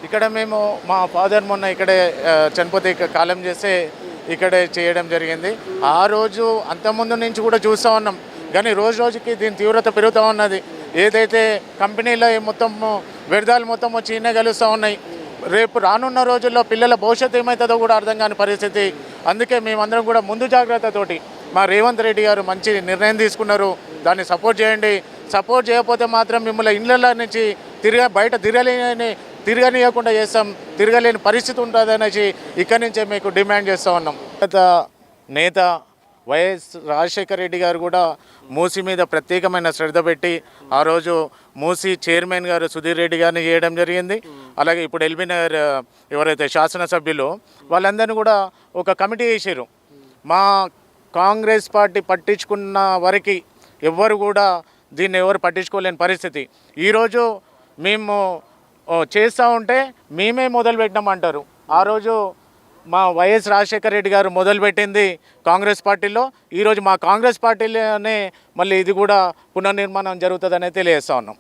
ఇక్కడ మేము మా ఫాదర్ మొన్న ఇక్కడే చనిపోతే కాలం చేస్తే ఇక్కడే చేయడం జరిగింది. ఆ రోజు అంతకుముందు నుంచి కూడా చూస్తూ ఉన్నాం, కానీ రోజు రోజుకి దీని తీవ్రత పెరుగుతూ ఉన్నది. ఏదైతే కంపెనీలో మొత్తం వ్యర్థాలు మొత్తం వచ్చి ఇన్నే కలుస్తూ ఉన్నాయి. రేపు రానున్న రోజుల్లో పిల్లల భవిష్యత్తు ఏమవుతుందో కూడా అర్థం కాని పరిస్థితి. అందుకే మేమందరం కూడా ముందు జాగ్రత్తతోటి మా రేవంత్ రెడ్డి గారు మంచి నిర్ణయం తీసుకున్నారు, దాన్ని సపోర్ట్ చేయండి. సపోర్ట్ చేయకపోతే మాత్రం మిమ్మల్ని ఇళ్ళ నుంచి బయట తిరగనీయకుండా చేస్తాం, తిరగలేని పరిస్థితి ఉంటుందనేసి ఇక్కడి నుంచే మీకు డిమాండ్ చేస్తూ ఉన్నాం. నేత వైఎస్ రాజశేఖర రెడ్డి గారు కూడా మూసీ మీద ప్రత్యేకమైన శ్రద్ధ పెట్టి ఆ రోజు మూసీ చైర్మన్ గారు సుధీర్ రెడ్డి గారిని చేయడం జరిగింది. అలాగే ఇప్పుడు ఎల్బీ నగర్ ఎవరైతే శాసనసభ్యులు వాళ్ళందరినీ కూడా ఒక కమిటీ వేసారు. మా కాంగ్రెస్ పార్టీ పట్టించుకున్న వరకు ఎవ్వరు కూడా దీన్ని ఎవరు పట్టించుకోలేని పరిస్థితి. ఈరోజు మేము చేస్తూ ఉంటే మేమే మొదలుపెట్టినామంటారు. ఆ రోజు మా వైఎస్ రాజశేఖర రెడ్డి గారు మొదలుపెట్టింది కాంగ్రెస్ పార్టీలో, ఈరోజు మా కాంగ్రెస్ పార్టీలోనే మళ్ళీ ఇది కూడా పునర్నిర్మాణం జరుగుతుందనే తెలియజేస్తూ ఉన్నాం.